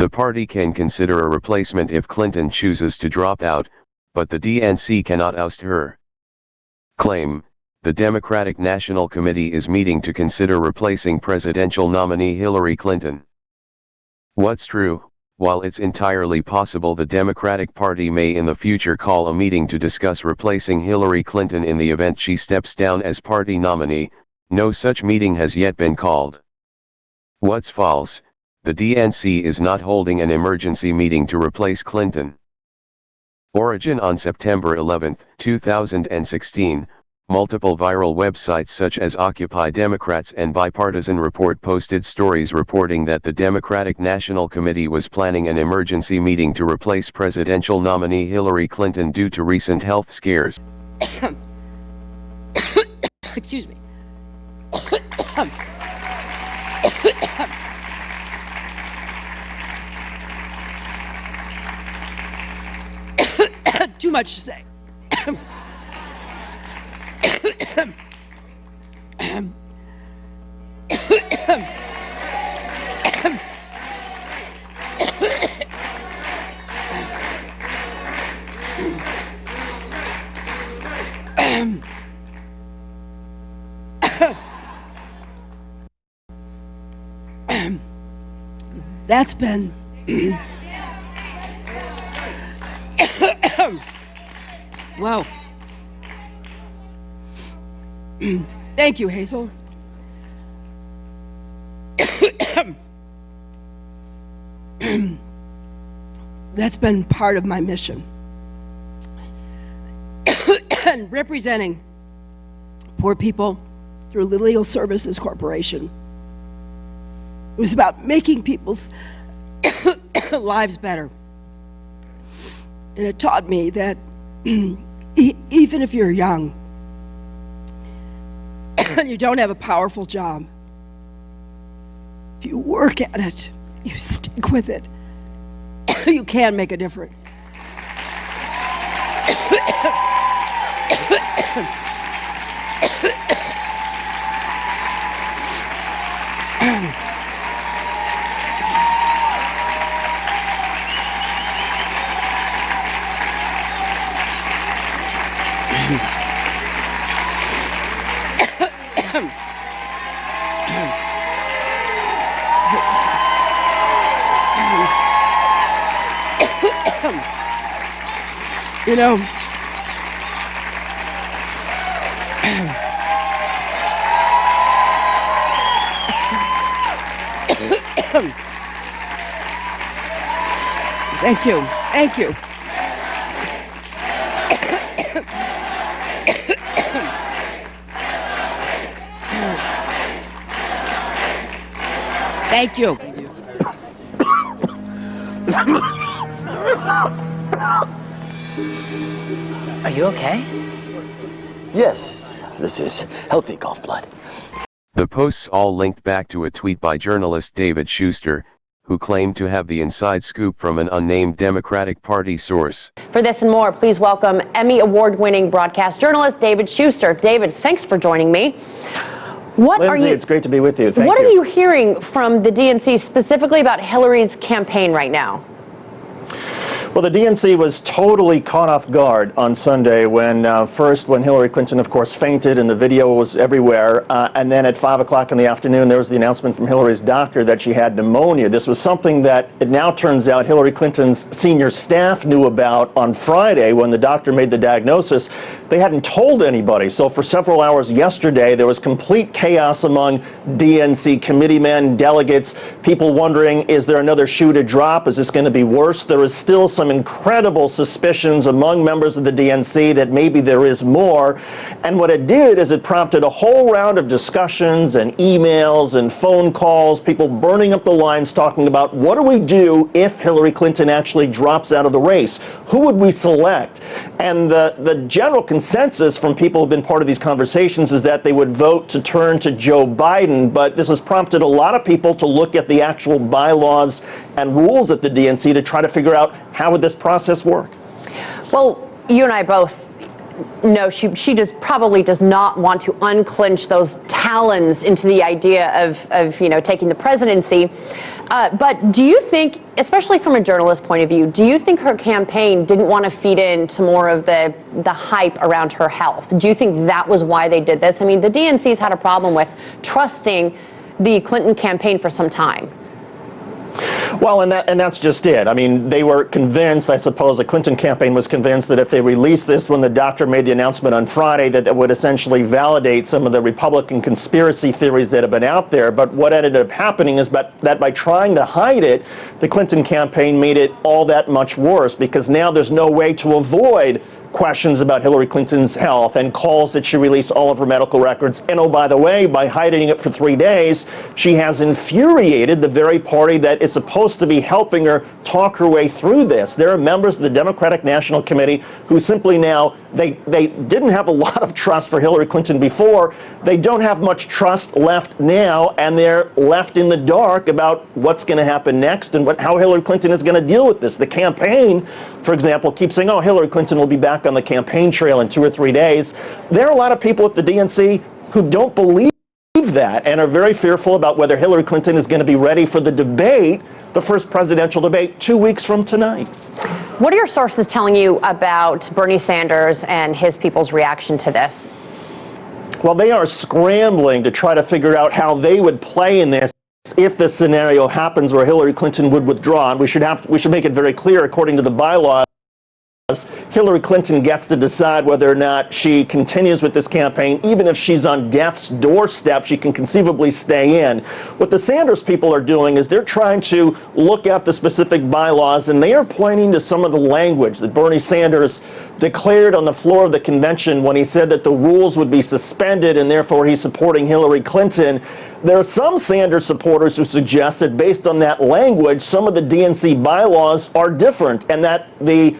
The party can consider a replacement if Clinton chooses to drop out, but the DNC cannot oust her. Claim: the Democratic National Committee is meeting to consider replacing presidential nominee Hillary Clinton. What's true? While it's entirely possible the Democratic Party may in the future call a meeting to discuss replacing Hillary Clinton in the event she steps down as party nominee, no such meeting has yet been called. What's false? The DNC is not holding an emergency meeting to replace Clinton. Origin: on September 11, 2016, multiple viral websites such as Occupy Democrats and Bipartisan Report posted stories reporting that the Democratic National Committee was planning an emergency meeting to replace presidential nominee Hillary Clinton due to recent health scares. Excuse me. Too much to say. That's been wow. Thank you, Hazel. That's been part of my mission. And representing poor people through the Legal Services Corporation. It was about making people's lives better. And it taught me that even if you're young and you don't have a powerful job, if you work at it, you stick with it, you can make a difference. You know, thank you, thank you. Thank you. Are you okay? Yes, this is healthy golf blood. The posts all linked back to a tweet by journalist David Schuster, who claimed to have the inside scoop from an unnamed Democratic Party source. For this and more, please welcome Emmy Award-winning broadcast journalist David Schuster. David, thanks for joining me. Lindsay, it's great to be with you. Thank you. What are you hearing from the DNC specifically about Hillary's campaign right now? Well, the DNC was totally caught off guard on Sunday when Hillary Clinton, of course, fainted and the video was everywhere. And then at 5 o'clock in the afternoon, there was the announcement from Hillary's doctor that she had pneumonia. This was something that it now turns out Hillary Clinton's senior staff knew about on Friday when the doctor made the diagnosis. They hadn't told anybody. So for several hours yesterday, there was complete chaos among DNC committeemen, delegates, people wondering, is there another shoe to drop? Is this going to be worse? There is still some incredible suspicions among members of the DNC that maybe there is more. And what it did is it prompted a whole round of discussions and emails and phone calls, people burning up the lines talking about what do we do if Hillary Clinton actually drops out of the race? Who would we select? And the general consensus from people who have been part of these conversations is that they would vote to turn to Joe Biden, but this has prompted a lot of people to look at the actual bylaws and rules at the DNC to try to figure out how would this process work. Well, you and I both know she just probably does not want to unclench those talons into the idea of taking the presidency. But do you think, especially from a journalist point of view, do you think her campaign didn't want to feed into more of the hype around her health? Do you think that was why they did this? I mean, the DNC's had a problem with trusting the Clinton campaign for some time. Well, and that's just it. I mean, they were convinced, I suppose, the Clinton campaign was convinced that if they released this when the doctor made the announcement on Friday, that it would essentially validate some of the Republican conspiracy theories that have been out there. But what ended up happening is that by trying to hide it, the Clinton campaign made it all that much worse, because now there's no way to avoid questions about Hillary Clinton's health and calls that she release all of her medical records. And oh, by the way, by hiding it for 3 days, she has infuriated the very party that is supposed to be helping her talk her way through this. There are members of the Democratic National Committee who simply now, they didn't have a lot of trust for Hillary Clinton before. They don't have much trust left now, and they're left in the dark about what's going to happen next and how Hillary Clinton is going to deal with this. The campaign, for example, keeps saying, oh, Hillary Clinton will be back on the campaign trail in 2 or 3 days. There are a lot of people at the DNC who don't believe that and are very fearful about whether Hillary Clinton is going to be ready for the debate, the first presidential debate, 2 weeks from tonight. What are your sources telling you about Bernie Sanders and his people's reaction to this? Well, they are scrambling to try to figure out how they would play in this if the scenario happens where Hillary Clinton would withdraw. And we should make it very clear, according to the bylaws, Hillary Clinton gets to decide whether or not she continues with this campaign. Even if she's on death's doorstep, she can conceivably stay in. What the Sanders people are doing is they're trying to look at the specific bylaws, and they are pointing to some of the language that Bernie Sanders declared on the floor of the convention when he said that the rules would be suspended and therefore he's supporting Hillary Clinton. There are some Sanders supporters who suggest that based on that language, some of the DNC bylaws are different, and that the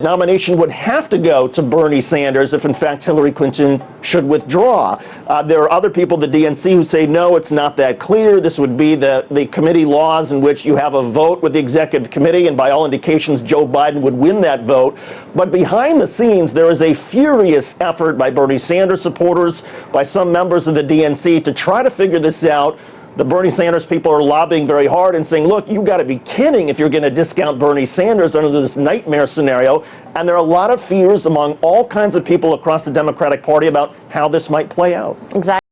nomination would have to go to Bernie Sanders if, in fact, Hillary Clinton should withdraw. There are other people at the DNC who say, no, it's not that clear. This would be the committee laws in which you have a vote with the executive committee, and by all indications, Joe Biden would win that vote. But behind the scenes, there is a furious effort by Bernie Sanders supporters, by some members of the DNC, to try to figure this out. The Bernie Sanders people are lobbying very hard and saying, look, you've got to be kidding if you're going to discount Bernie Sanders under this nightmare scenario. And there are a lot of fears among all kinds of people across the Democratic Party about how this might play out. Exactly.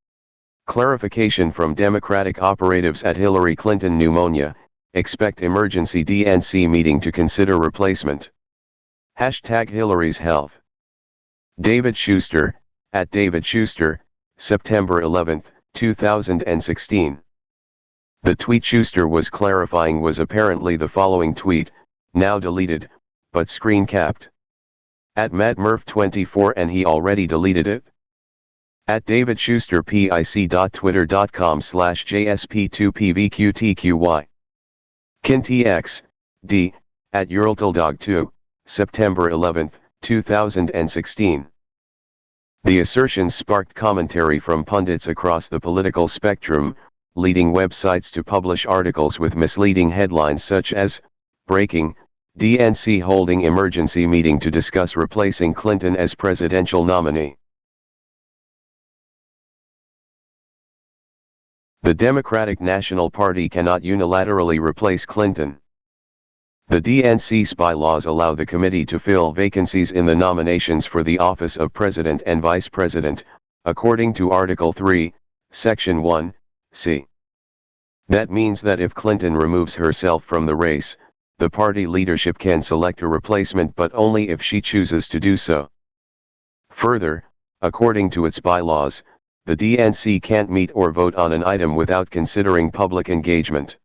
Clarification from Democratic operatives at Hillary Clinton pneumonia, expect emergency DNC meeting to consider replacement. Hashtag Hillary's health. David Schuster, at David Schuster, September 11, 2016. The tweet Schuster was clarifying was apparently the following tweet, now deleted, but screen capped. At MattMurph24, and he already deleted it. At David Schuster pic.twitter.com/JSP2PVQTQY. KinTX, D, at UralTildog2, September 11, 2016. The assertions sparked commentary from pundits across the political spectrum, leading websites to publish articles with misleading headlines such as, Breaking, DNC holding emergency meeting to discuss replacing Clinton as presidential nominee. The Democratic National Party cannot unilaterally replace Clinton. The DNC's bylaws allow the committee to fill vacancies in the nominations for the office of President and Vice President, according to Article 3, Section 1, c. That means that if Clinton removes herself from the race, the party leadership can select a replacement, but only if she chooses to do so. Further, according to its bylaws, the DNC can't meet or vote on an item without considering public engagement.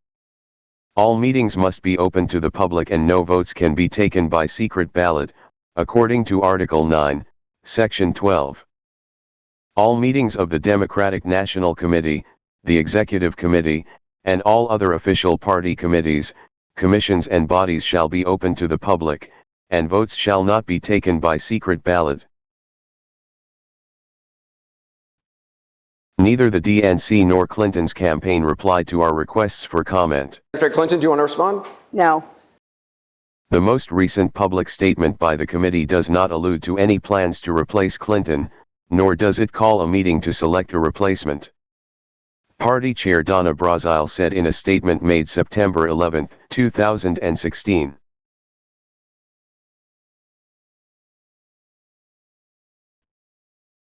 All meetings must be open to the public and no votes can be taken by secret ballot, according to Article 9, Section 12. All meetings of the Democratic National Committee, the Executive Committee, and all other official party committees, commissions and bodies shall be open to the public, and votes shall not be taken by secret ballot. Neither the DNC nor Clinton's campaign replied to our requests for comment. Secretary Clinton, do you want to respond? No. The most recent public statement by the committee does not allude to any plans to replace Clinton, nor does it call a meeting to select a replacement. Party Chair Donna Brazile said in a statement made September 11, 2016.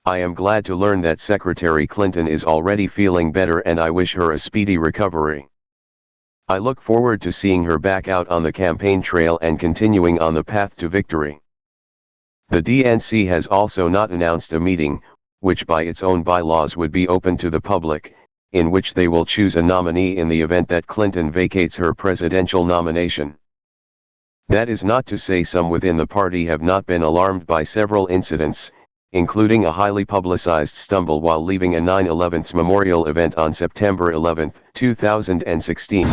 I am glad to learn that Secretary Clinton is already feeling better, and I wish her a speedy recovery. I look forward to seeing her back out on the campaign trail and continuing on the path to victory. The DNC has also not announced a meeting, which by its own bylaws would be open to the public, in which they will choose a nominee in the event that Clinton vacates her presidential nomination. That is not to say some within the party have not been alarmed by several incidents, including a highly publicized stumble while leaving a 9/11 memorial event on September 11, 2016.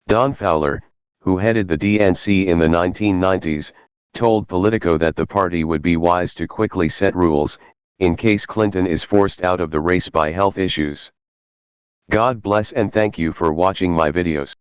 Don Fowler, who headed the DNC in the 1990s, told Politico that the party would be wise to quickly set rules, in case Clinton is forced out of the race by health issues. God bless and thank you for watching my videos.